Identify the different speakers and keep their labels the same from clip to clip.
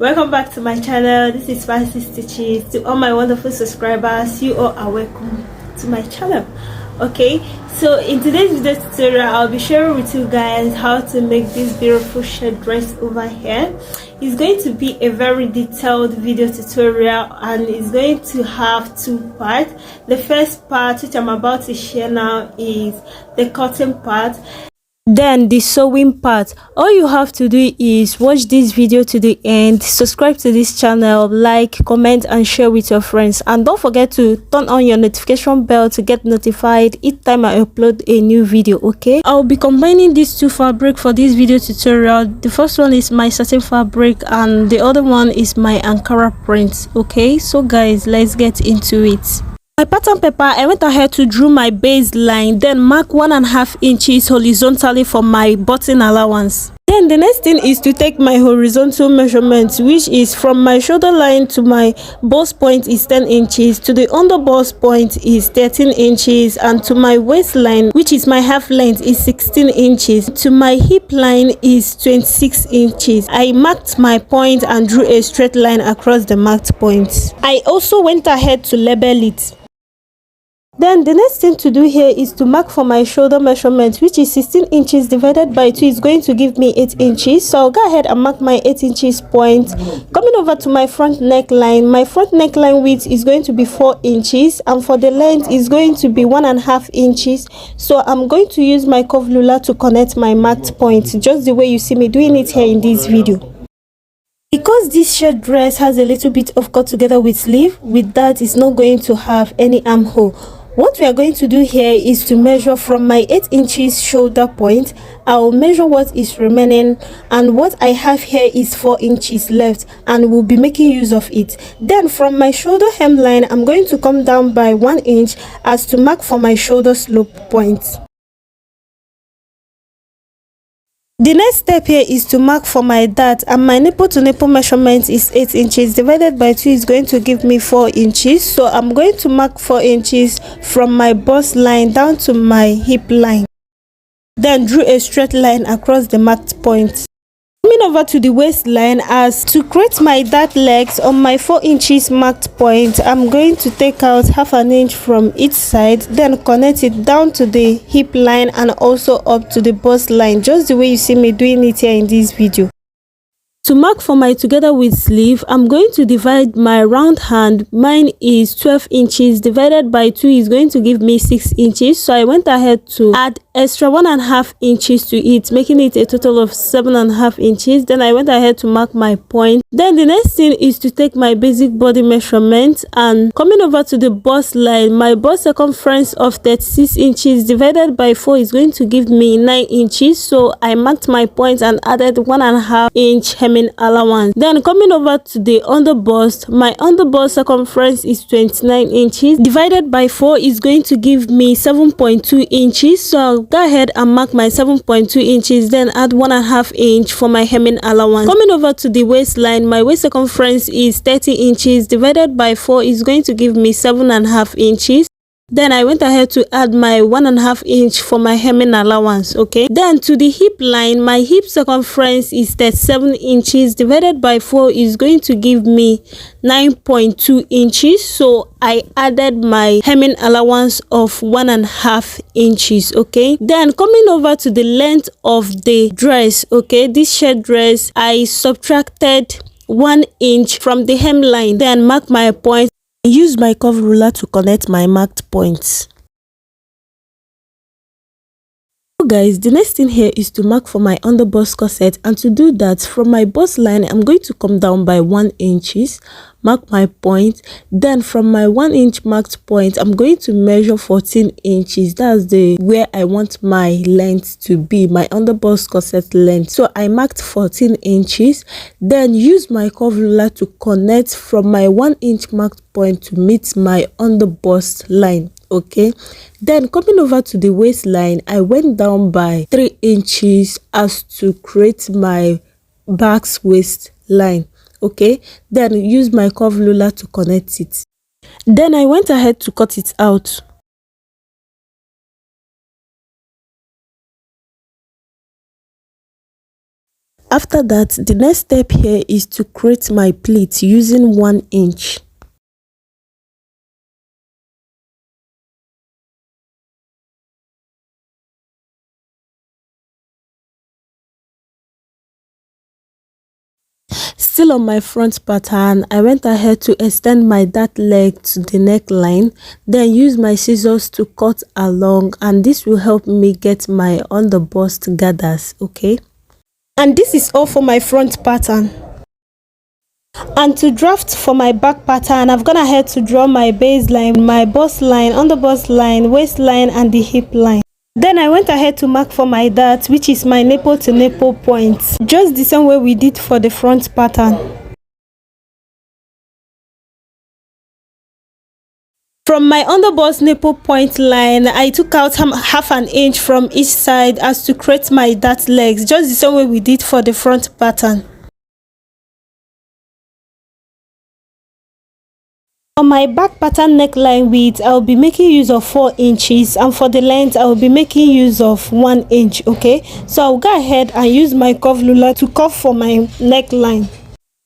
Speaker 1: Welcome back to my channel. This is Fancy Stitches. To all my wonderful subscribers, you all are welcome to my channel. Okay, so in today's video tutorial, I'll be sharing with you guys how to make this beautiful shirt dress over here. It's going to be a very detailed video tutorial, and it's going to have two parts. The first part, which I'm about to share now, is the cutting part. Then the sewing part. All you have to do is watch this video to the end, subscribe to this channel, like, comment and share with your friends, and don't forget to turn on your notification bell to get notified each time I upload a new video. Okay, I'll be combining these two fabrics for this video tutorial. The first one is my satin fabric and the other one is my Ankara print. Okay, so guys, let's get into it. My pattern paper, I went ahead to draw my baseline, then mark 1.5 inches horizontally for my button allowance. Then the next thing is to take my horizontal measurement, which is from my shoulder line to my bust point is 10 inches, to the under bust point is 13 inches, and to my waistline, which is my half length, is 16 inches. To my hip line is 26 inches. I marked my point and drew a straight line across the marked points. I also went ahead to label it. Then the next thing to do here is to mark for my shoulder measurement, which is 16 inches divided by 2 is going to give me 8 inches. So I'll go ahead and mark my 8 inches point. Coming over to my front neckline, my front neckline width is going to be 4 inches, and for the length is going to be 1.5 inches. So I'm going to use my curve ruler to connect my marked point, just the way you see me doing it here in this video. Because this shirt dress has a little bit of cut together with sleeve, with that it's not going to have any armhole. What we are going to do here is to measure from my 8 inches shoulder point. I'll measure what is remaining, and what I have here is 4 inches left, and we'll be making use of it. Then from my shoulder hemline, I'm going to come down by 1 inch as to mark for my shoulder slope point. The next step here is to mark for my dart, and my nipple to nipple measurement is 8 inches divided by 2 is going to give me 4 inches. So I'm going to mark 4 inches from my bust line down to my hip line, then drew a straight line across the marked point. Coming over to the waistline, as to create my dart legs on my 4 inches marked point, I'm going to take out half an inch from each side, then connect it down to the hip line and also up to the bust line, just the way you see me doing it here in this video. To mark for my together with sleeve, I'm going to divide my round hand. Mine is 12 inches divided by 2 is going to give me 6 inches. So I went ahead to add extra 1.5 inches to it, making it a total of 7.5 inches. Then I went ahead to mark my point. Then the next thing is to take my basic body measurement, and coming over to the bust line, my bust circumference of 36 inches divided by 4 is going to give me 9 inches. So I marked my point and added 1.5 inch hemming allowance. Then coming over to the under bust, my under bust circumference is 29 inches divided by 4 is going to give me 7.2 inches. So I'll go ahead and mark my 7.2 inches, then add 1.5 inch for my hemming allowance. Coming over to the waistline, my waist circumference is 30 inches divided by 4 is going to give me 7.5 inches. Then I went ahead to add my 1.5 inch for my hemming allowance. Okay, then to the hip line, my hip circumference is 37 inches divided by 4 is going to give me 9.2 inches. So I added my hemming allowance of 1.5 inches. Okay, then coming over to the length of the dress, okay, this shirt dress, I subtracted 1 inch from the hemline, then mark my point. Use my curve ruler to connect my marked points. So guys, the next thing here is to mark for my underbust corset, and to do that, from my bust line I'm going to come down by 1 inches, mark my point. Then from my 1 inch marked point, I'm going to measure 14 inches. That's the where I want my length to be, my underbust corset length. So I marked 14 inches, then use my curve ruler to connect from my 1 inch marked point to meet my underbust line. Okay, then coming over to the waistline, I went down by 3 inches as to create my back's waistline. Okay, then use my curve ruler to connect it. Then I went ahead to cut it out. After that, the next step here is to create my pleat using 1 inch. Still on my front pattern, I went ahead to extend my dart leg to the neckline, then use my scissors to cut along, and this will help me get my underbust gathers. Okay, and this is all for my front pattern. And to draft for my back pattern, I've gone ahead to draw my baseline, my bust line, underbust line, waistline, and the hip line. Then I went ahead to mark for my dart, which is my nipple to nipple point, just the same way we did for the front pattern. From my underbust nipple point line, I took out half an inch from each side as to create my dart legs, just the same way we did for the front pattern. On my back pattern neckline width, I will be making use of 4 inches, and for the length I will be making use of 1 inch. Okay, so I'll go ahead and use my curve ruler to curve for my neckline.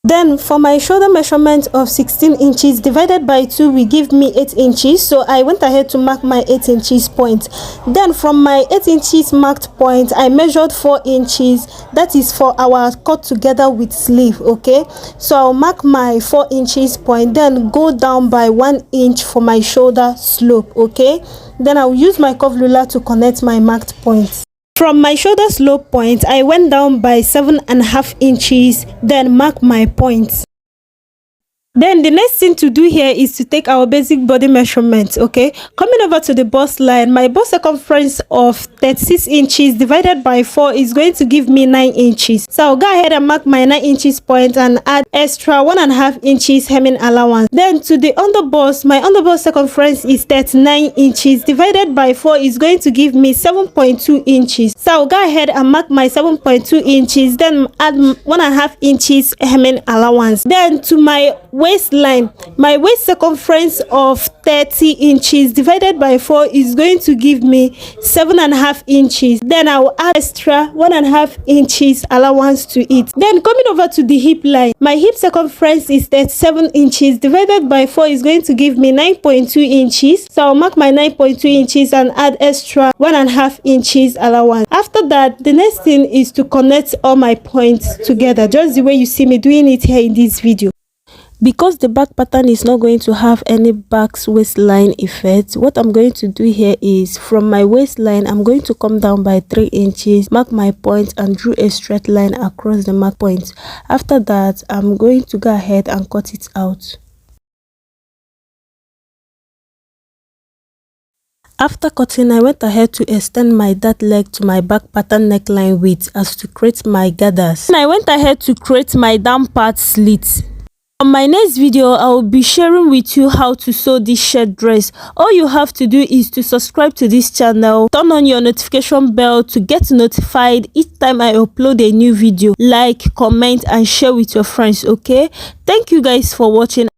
Speaker 1: Then for my shoulder measurement of 16 inches divided by 2 will give me 8 inches, so I went ahead to mark my 8 inches point. Then from my 8 inches marked point, I measured 4 inches, that is for our cut together with sleeve. Okay, so I'll mark my 4 inches point, then go down by 1 inch for my shoulder slope. Okay, then I'll use my curve ruler to connect my marked points. From my shoulder slope point, I went down by 7.5 inches, then mark my points. Then the next thing to do here is to take our basic body measurement. Okay, coming over to the bust line, my bust circumference of 36 inches divided by 4 is going to give me 9 inches. So I'll go ahead and mark my 9 inches point and add extra 1.5 inches hemming allowance. Then to the underbust, my underbust circumference is 39 inches divided by 4 is going to give me 7.2 inches. So I'll go ahead and mark my 7.2 inches, then add 1.5 inches hemming allowance. Then to my waistline, my waist circumference of 30 inches divided by 4 is going to give me 7.5 inches. Then I will add extra 1.5 inches allowance to it. Then coming over to the hip line, my hip circumference is 37 inches divided by 4 is going to give me 9.2 inches. So I'll mark my 9.2 inches and add extra 1.5 inches allowance. After that, the next thing is to connect all my points together, just the way you see me doing it here in this video. Because the back pattern is not going to have any back waistline effect, what I'm going to do here is from my waistline, I'm going to come down by 3 inches, mark my point, and draw a straight line across the mark point. After that, I'm going to go ahead and cut it out. After cutting, I went ahead to extend my dart leg to my back pattern neckline width as to create my gathers. And I went ahead to create my down part slits. On my next video, I will be sharing with you how to sew this shirt dress. All you have to do is to subscribe to this channel, turn on your notification bell to get notified each time I upload a new video. Like, comment, and share with your friends. Okay, thank you guys for watching.